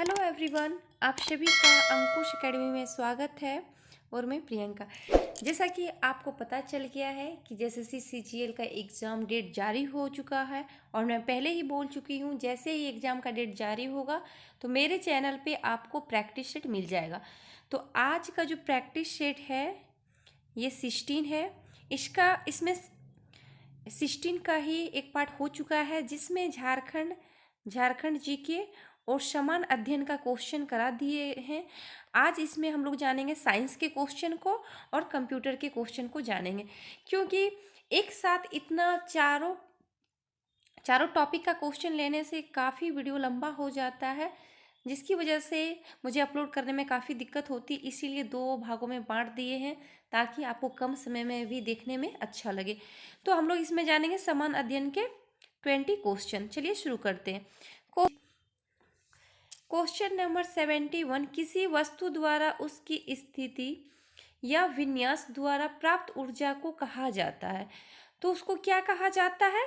Hello everyone, आप सभी का अंकुश एकेडमी में स्वागत है। और मैं प्रियंका। जैसा कि आपको पता चल गया है कि जैसे सीजीएल का एग्ज़ाम डेट जारी हो चुका है और मैं पहले ही बोल चुकी हूँ, जैसे ही एग्ज़ाम का डेट जारी होगा तो मेरे चैनल पे आपको प्रैक्टिस सेट मिल जाएगा। तो आज का जो प्रैक्टिस सेट है ये 16 है। इसमें 16 का ही एक पार्ट हो चुका है, जिसमें झारखंड जीके और समान अध्ययन का क्वेश्चन करा दिए हैं। आज इसमें हम लोग जानेंगे साइंस के क्वेश्चन को और कंप्यूटर के क्वेश्चन को जानेंगे, क्योंकि एक साथ इतना चारों टॉपिक का क्वेश्चन लेने से काफ़ी वीडियो लंबा हो जाता है, जिसकी वजह से मुझे अपलोड करने में काफ़ी दिक्कत होती, इसीलिए दो भागों में बांट दिए हैं ताकि आपको कम समय में भी देखने में अच्छा लगे। तो हम लोग इसमें जानेंगे समान अध्ययन के 20 क्वेश्चन। चलिए शुरू करते हैं। क्वेश्चन नंबर 71, किसी वस्तु द्वारा उसकी स्थिति या विन्यास द्वारा प्राप्त ऊर्जा को कहा जाता है। तो उसको क्या कहा जाता है?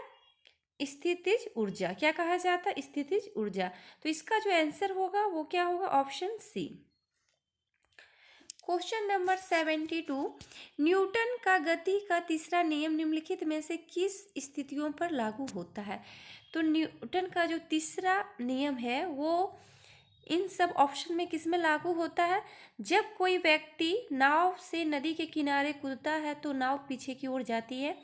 स्थितिज ऊर्जा। क्या कहा जाता है? स्थितिज ऊर्जा। तो इसका जो आंसर होगा वो क्या होगा? Option C. Question number 72, Newton का गति का तीसरा नियम निम्नलिखित में से किस स्थितियों पर लागू होता है? तो न्यूटन का जो तीसरा नियम है वो इन सब ऑप्शन में किस में लागू होता है? जब कोई व्यक्ति नाव से नदी के किनारे कूदता है तो नाव पीछे की ओर जाती है।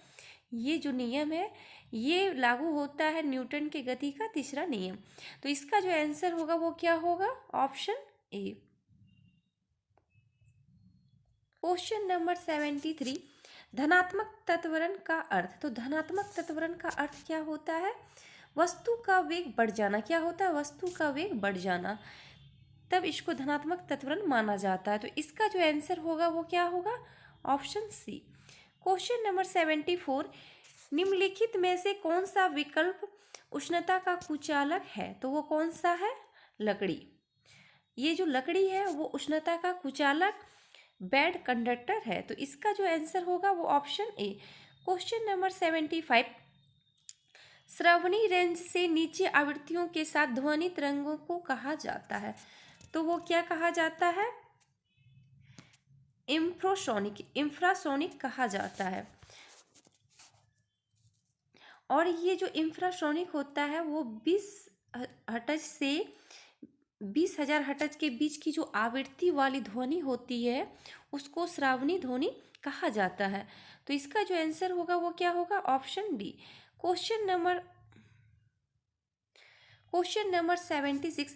ये जो नियम है ये लागू होता है न्यूटन के गति का तीसरा नियम। तो इसका जो आंसर होगा वो क्या होगा? Option A. क्वेश्चन नंबर 73, धनात्मक त्वरण का अर्थ। तो धनात्मक त्वरण का अर्थ क्या होता है? वस्तु का वेग बढ़ जाना। क्या होता है? वस्तु का वेग बढ़ जाना, तब इसको धनात्मक त्वरण माना जाता है। तो इसका जो आंसर होगा वो क्या होगा? Option C. क्वेश्चन नंबर 74, निम्नलिखित में से कौन सा विकल्प उष्णता का कुचालक है? तो वो कौन सा है? लकड़ी। ये जो लकड़ी है वो उष्णता का कुचालक बैड कंडक्टर है। तो इसका जो आंसर होगा वो option A. Question number 75, Shravani range से नीचे आवृत्तियों के साथ ध्वनि तरंगों को कहा जाता है। तो वो क्या कहा जाता है? इंफ्रासोनिक कहा जाता है। और ये जो इंफ्रासोनिक होता है वो 20 हर्ट्ज से 20,000 हर्ट्ज के बीच की जो आवृत्ति वाली ध्वनि होती है उसको श्रावणी ध्वनि कहा जाता है। तो इसका जो आंसर होगा वो क्या होगा? Option D. क्वेश्चन नंबर 76,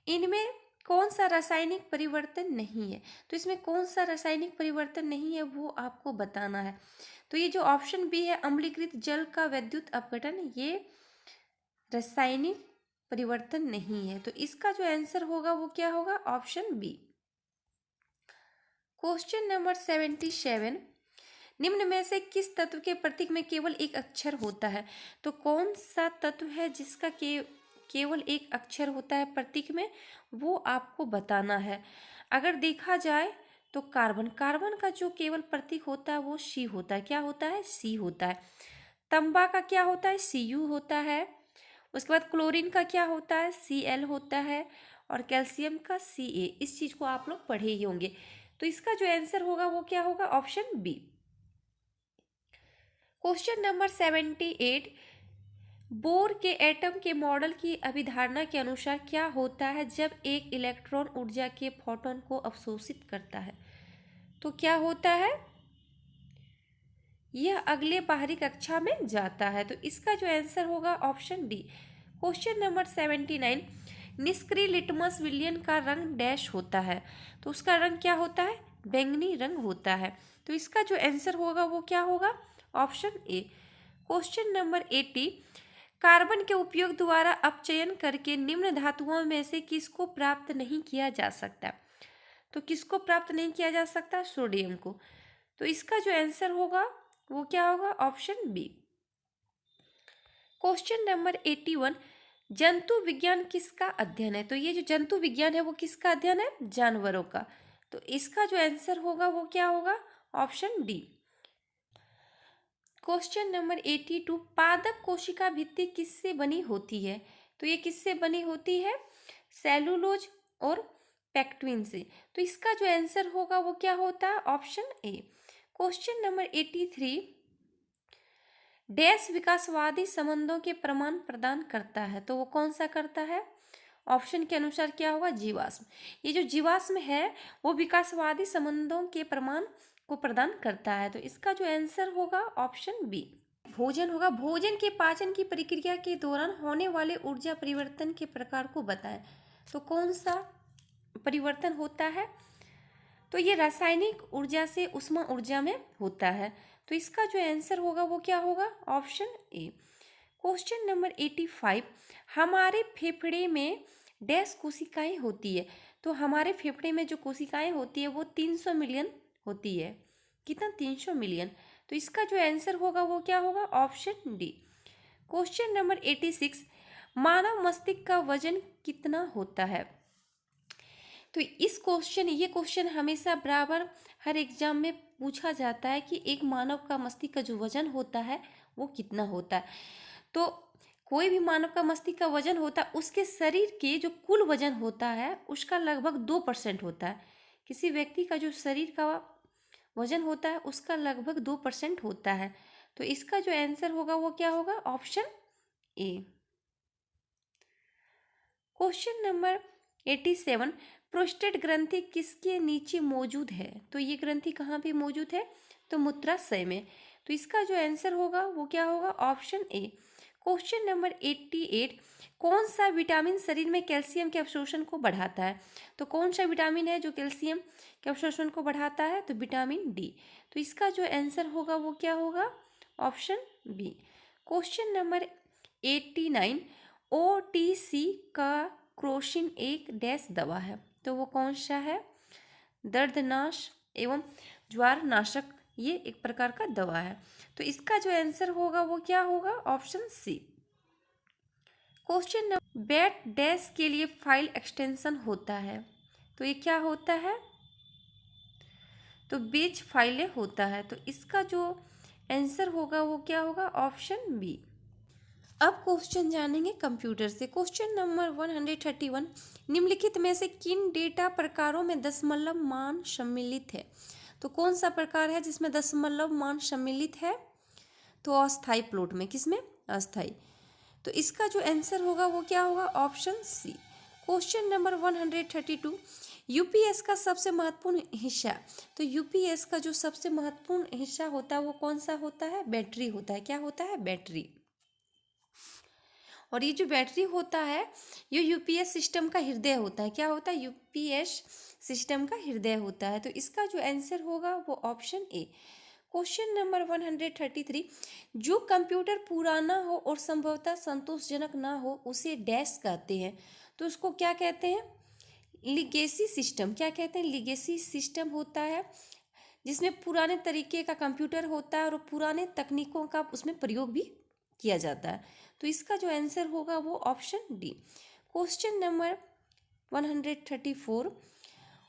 इनमें कौन सा रासायनिक परिवर्तन नहीं है? तो इसमें कौन सा रासायनिक परिवर्तन नहीं है वो आपको बताना है। तो ये जो ऑप्शन बी है, अम्लीकृत जल का विद्युत अपघटन, ये रासायनिक परिवर्तन नहीं है। तो इसका जो आंसर होगा वो क्या होगा? Option B. क्वेश्चन नंबर 77, निम्न में से किस तत्व के प्रतीक में केवल एक अक्षर होता है? तो कौन सा तत्व है जिसका केवल एक अक्षर होता है प्रतीक में, वो आपको बताना है। अगर देखा जाए तो कार्बन का जो केवल प्रतीक होता है वो सी होता है। क्या होता है? सी होता है। तंबा का क्या होता है? Cu होता है। उसके बाद क्लोरीन का क्या होता है? Cl होता है। और कैल्शियम का Ca। इस चीज को आप लोग पढ़े ही होंगे। तो इसका जो आंसर होगा वो क्या होगा? Option B. Question number 78, Bohr के एटम के मॉडल की अभिधारणा के अनुसार क्या होता है जब एक इलेक्ट्रॉन ऊर्जा के फोटॉन को अवशोषित करता है? तो क्या होता है? यह अगले बाहरी कक्षा में जाता है। तो इसका जो आंसर होगा ऑप्शन डी। क्वेश्चन नंबर 79, निष्क्रिय लिटमस विलियन का रंग डैश होता है। तो उसका रंग क्या होता है? बैंगनी रंग होता है। तो इसका जो आंसर होगा वो क्या होगा? Option A. Question number 80, carbon के उपयोग द्वारा अपचयन करके निम्न धातुओं में से किसको प्राप्त नहीं किया जा सकता? तो किसको प्राप्त नहीं किया जा सकता? सोडियम को। तो इसका जो आंसर होगा वो क्या होगा? Option B. क्वेश्चन नंबर 81, जंतु विज्ञान किसका अध्ययन है? तो ये जो जंतु विज्ञान है वो किसका अध्ययन है? जानवरों का। तो इसका जो आंसर होगा वो क्या होगा? Option D. क्वेश्चन नंबर 82, पादप कोशिका भित्ति किससे बनी होती है? तो ये किससे बनी होती है? सेलुलोज और पेक्टिन से। तो इसका जो आंसर होगा वो क्या होता है? Option A. Question number 83, dash विकासवादी संबंधों के प्रमाण प्रदान करता है, तो वो कौन सा करता है? ऑप्शन के अनुसार क्या होगा? जीवाश्म। ये जो जीवाश्म है वो विकासवादी संबंधों के प्रमाण को प्रदान करता है, तो इसका जो आंसर होगा ऑप्शन बी। भोजन होगा, भोजन के पाचन की प्रक्रिया के दौरान होने वाले ऊर्जा परिवर्तन के प्रकार को बताएं, तो कौन सा परिवर्तन होता है? तो ये रासायनिक ऊर्जा से उष्मा ऊर्जा में होता है, तो इसका जो आंसर होगा वो क्या होगा? Option A. क्वेश्चन नंबर 85, हमारे फेफड़े में डैश कोशिकाएं होती है, तो हमारे फेफड़े में जो कोशिकाएं होती है वो 300 मिलियन होती है। कितना? 300 मिलियन। तो इसका जो आंसर होगा वो क्या होगा? Option D. क्वेश्चन नंबर 86, मानव मस्तिष्क का वजन कितना होता है? तो ये क्वेश्चन हमेशा बराबर हर एग्जाम में पूछा जाता है कि एक मानव का मस्तिष्क का जो वजन होता है वो कितना होता है। तो कोई भी मानव का मस्तिष्क का वजन होता है, उसके शरीर के जो कुल वजन होता है उसका लगभग 2% होता है। किसी व्यक्ति का जो शरीर का वजन होता है उसका लगभग 2% होता है, तो इसका जो आंसर होगा वो क्या होगा? Option A. Question number 87, prostate ग्रंथि किसके नीचे मौजूद है? तो ये ग्रंथि कहाँ पे मौजूद है? तो मूत्राशय में। तो इसका जो आंसर होगा वो क्या होगा? Option A. क्वेश्चन नंबर 88, कौन सा विटामिन शरीर में कैल्शियम के अवशोषण को बढ़ाता है? तो कौन सा विटामिन है जो कैल्शियम के अवशोषण को बढ़ाता है? तो विटामिन डी। तो इसका जो आंसर होगा वो क्या होगा? Option B. Question number 89, OTC का क्रोसिन एक डैश दवा है, तो वो कौन सा है? दर्दनाश एवं ज्वार नाशक, ये एक प्रकार का दवा है, तो इसका जो आंसर होगा वो क्या होगा? Option C. Question number, bat dash के लिए फाइल एक्सटेंशन होता है, तो ये क्या होता है? तो बेच फाइलें होता है, तो इसका जो आंसर होगा वो क्या होगा? Option B. अब क्वेश्चन जानेंगे कंप्यूटर से। क्वेश्चन नंबर 131, निम्नलिखित में से किन डेटा प्रकारों में दशमलव मान सम्मिलित है? तो कौन सा प्रकार है जिसमें दशमलव मान सम्मिलित है? तो अस्थाई प्लॉट में। किसमें? अस्थाई। तो इसका जो आंसर होगा वो क्या होगा? Option C. Question number 132, UPS का सबसे महत्वपूर्ण हिस्सा, तो यूपीएस का जो सबसे महत्वपूर्ण हिस्सा होता है वो कौन सा होता है? बैटरी होता है। क्या होता है? बैटरी। और ये जो बैटरी होता है ये यूपीएस सिस्टम का हृदय होता है। क्या होता है? यूपीएस सिस्टम का हृदय होता है, तो इसका जो आंसर होगा वो ऑप्शन ए। क्वेश्चन नंबर 133, जो कंप्यूटर पुराना हो और संभवतः संतोषजनक ना हो उसे डैश कहते हैं, तो उसको क्या कहते हैं? Legacy system. क्या कहते हैं? लिगेसी सिस्टम होता है जिसमें पुराने तरीके का कंप्यूटर होता है और पुराने तकनीकों का उसमें प्रयोग भी किया जाता है, तो इसका जो आंसर होगा वो option D. Question number 134,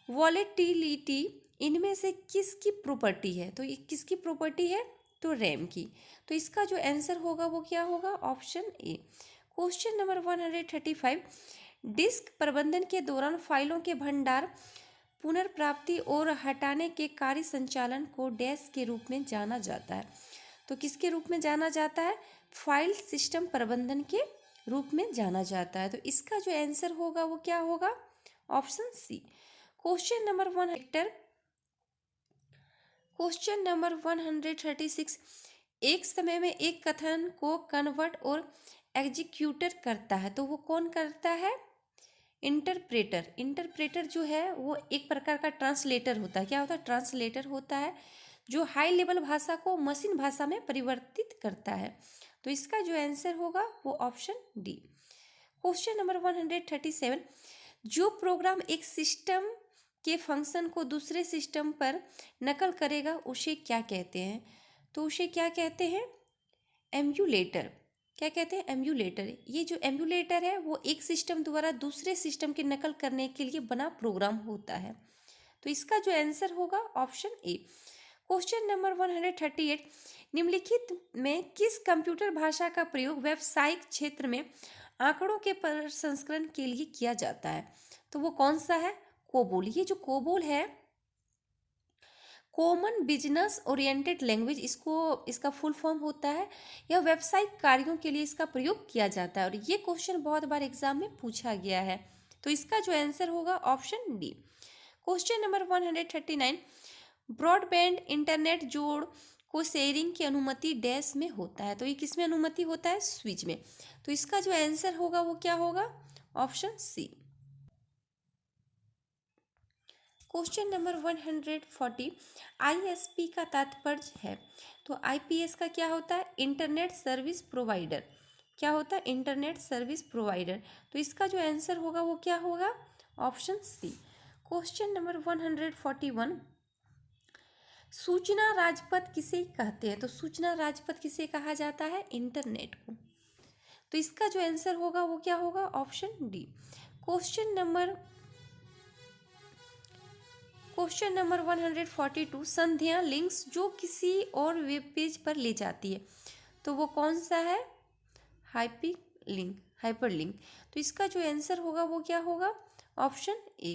volatility इनमें से किसकी प्रॉपर्टी है? तो ये किसकी प्रॉपर्टी है? तो रैम की। तो इसका जो आंसर होगा वो क्या होगा? Option A. Question number 135, disk प्रबंधन के दौरान फाइलों के भंडार, पुनर्प्राप्ति और हटाने के कार्य संचालन को डैश के रूप में जाना जाता है, तो किसके रूप में जाना जाता है? फाइल सिस्टम प्रबंधन के रूप में जाना जाता है, तो इसका जो आंसर होगा वो क्या होगा? Option C. क्वेश्चन नंबर 136, एक समय में एक कथन को कन्वर्ट और एग्जीक्यूटर करता है, तो वो कौन करता है? इंटरप्रेटर। इंटरप्रेटर जो है वो एक प्रकार का ट्रांसलेटर होता है। क्या होता है? ट्रांसलेटर होता है जो हाई लेवल भाषा को मशीन भाषा में परिवर्तित करता है, तो इसका जो आंसर होगा वो ऑप्शन डी। क्वेश्चन नंबर 137, जो प्रोग्राम एक सिस्टम के फंक्शन को दूसरे सिस्टम पर नकल करेगा उसे क्या कहते हैं? तो उसे क्या कहते हैं? एम्यूलेटर। क्या कहते हैं? एम्यूलेटर। ये जो एम्यूलेटर है वो एक सिस्टम द्वारा दूसरे सिस्टम की नकल करने के लिए बना प्रोग्राम होता है, तो इसका जो आंसर होगा ऑप्शन ए। क्वेश्चन नंबर 138, निम्नलिखित में किस कंप्यूटर भाषा का प्रयोग व्यावसायिक क्षेत्र में आंकड़ों के प्रसंस्करण के लिए किया जाता है। तो वो कौन सा है? कोबोल। ये जो कोबोल है, कॉमन बिजनेस ओरिएंटेड लैंग्वेज, इसका फुल फॉर्म होता है। यह व्यावसायिक कार्यों के लिए इसका प्रयोग किया जाता है और ये क्वेश्चन बहुत बार एग्जाम में पूछा गया है। तो इसका जो आंसर होगा option D. Question number 139, broadband internet जोड़ को शेयरिंग की अनुमति डैश में होता है। तो ये किस में अनुमति होता है? स्विच में। तो इसका जो आंसर होगा वो क्या होगा? Option C. Question number 140, ISP का तात्पर्य है। तो आईपीएस का क्या होता है? Internet service provider. क्या होता है? Internet service provider. तो इसका जो आंसर होगा वो क्या होगा? Option C. क्वेश्चन नंबर 141, सूचना राजपथ किसे कहते हैं? तो सूचना राजपथ किसे कहा जाता है? इंटरनेट को। तो इसका जो आंसर होगा वो क्या होगा? Option D. क्वेश्चन नंबर 142, संध्या लिंक्स जो किसी और वेब पेज पर ले जाती है। तो वो कौन सा है? हाइपरलिंक। तो इसका जो आंसर होगा वो क्या होगा? Option A.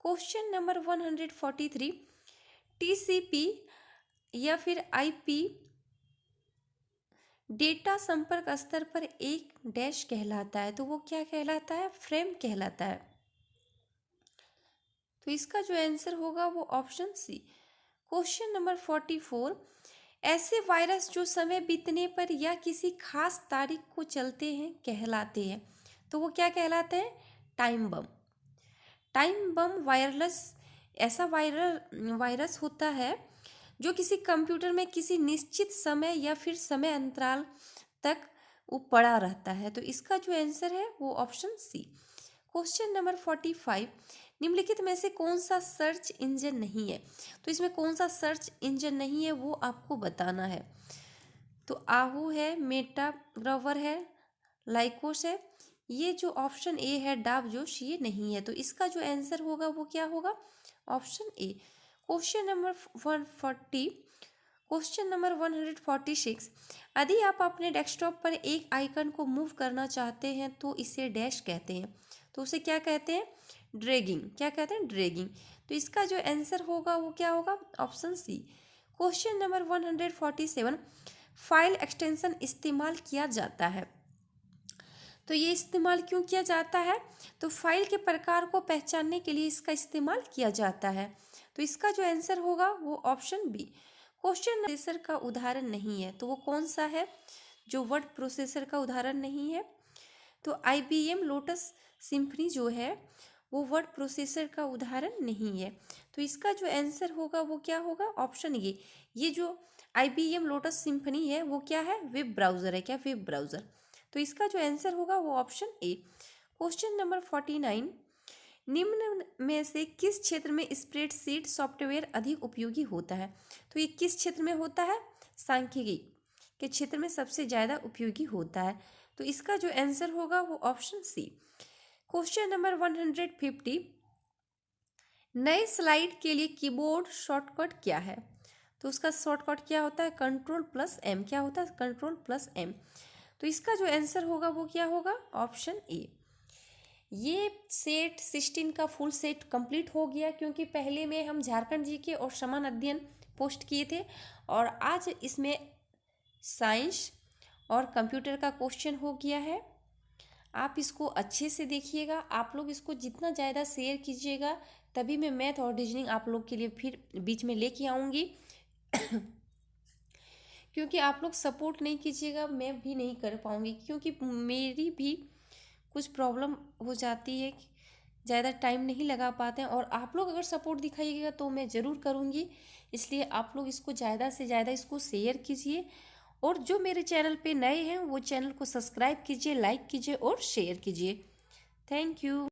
Question number 143, TCP या फिर आईपी डेटा संपर्क स्तर पर एक डैश कहलाता है। तो वो क्या कहलाता है? फ्रेम कहलाता है। तो इसका जो आंसर होगा वो ऑप्शन सी। क्वेश्चन नंबर 44, ऐसे वायरस जो समय बीतने पर या किसी खास तारीख को चलते हैं कहलाते हैं। तो वो क्या कहलाते हैं? Time bomb. टाइम बम ऐसा वायरस होता है जो किसी कंप्यूटर में किसी निश्चित समय या फिर समय अंतराल तक वो पड़ा रहता है। तो इसका जो आंसर है वो ऑप्शन सी। क्वेश्चन नंबर 45, निम्नलिखित में से कौन सा सर्च इंजन नहीं है? तो इसमें कौन सा सर्च इंजन नहीं है वो आपको बताना है। तो आहू है, मेटा ब्राउज़र है, लाइकोस है। ये जो ऑप्शन ए है डावजोश, ये नहीं है। तो इसका जो आंसर होगा वो क्या होगा? Option A. Question number 140, question number 146, यदि आप अपने डेस्कटॉप पर एक आइकन को मूव करना चाहते हैं तो इसे डैश कहते हैं। तो उसे क्या कहते हैं? ड्रैगिंग। क्या कहते हैं? ड्रैगिंग। तो इसका जो आंसर होगा वो क्या होगा? Option C. Question number 147, file extension इस्तेमाल किया जाता है। तो ये इस्तेमाल क्यों किया जाता है? तो फाइल के प्रकार को पहचानने के लिए इसका इस्तेमाल किया जाता है। तो इसका जो आंसर होगा वो ऑप्शन बी। क्वेश्चन प्रोसेसर का उदाहरण नहीं है। तो वो कौन सा है जो वर्ड प्रोसेसर का उदाहरण नहीं है? तो IBM लोटस सिम्फनी जो है वो वर्ड प्रोसेसर का उदाहरण नहीं है। तो इसका जो आंसर होगा वो क्या होगा? ऑप्शन ए। ये जो IBM लोटस सिम्फनी है वो क्या है? वेब ब्राउज़र है। क्या? Web browser. तो इसका जो आंसर होगा वो ऑप्शन ए। क्वेश्चन नंबर 49, निम्न में से किस क्षेत्र में स्प्रेडशीट सॉफ्टवेयर अधिक उपयोगी होता है? तो ये किस क्षेत्र में होता है? सांख्यिकी के क्षेत्र में सबसे ज़्यादा उपयोगी होता है। तो इसका जो आंसर होगा वो ऑप्शन सी। क्वेश्चन नंबर 150, नए स्लाइड के लिए कीबोर्ड शॉर्टकट क्या है? तो उसका शॉर्टकट क्या होता है? Ctrl+M। क्या होता है? Ctrl+M। तो इसका जो आंसर होगा वो क्या होगा? ऑप्शन ए। ये सेट 16 का फुल सेट कंप्लीट हो गया, क्योंकि पहले में हम झारखंड जीके और समान अध्ययन पोस्ट किए थे और आज इसमें साइंस और कंप्यूटर का क्वेश्चन हो गया है। आप इसको अच्छे से देखिएगा। आप लोग इसको जितना ज़्यादा शेयर कीजिएगा तभी मैं मैथ और रीजनिंग आप लोग के लिए फिर बीच में लेके आऊँगी क्योंकि आप लोग सपोर्ट नहीं कीजिएगा मैं भी नहीं कर पाऊँगी, क्योंकि मेरी भी कुछ प्रॉब्लम हो जाती है, ज़्यादा टाइम नहीं लगा पाते हैं। और आप लोग अगर सपोर्ट दिखाइएगा तो मैं ज़रूर करूँगी। इसलिए आप लोग इसको ज़्यादा से ज़्यादा इसको शेयर कीजिए और जो मेरे चैनल पे नए हैं वो चैनल को सब्सक्राइब कीजिए, लाइक कीजिए और शेयर कीजिए। Thank you.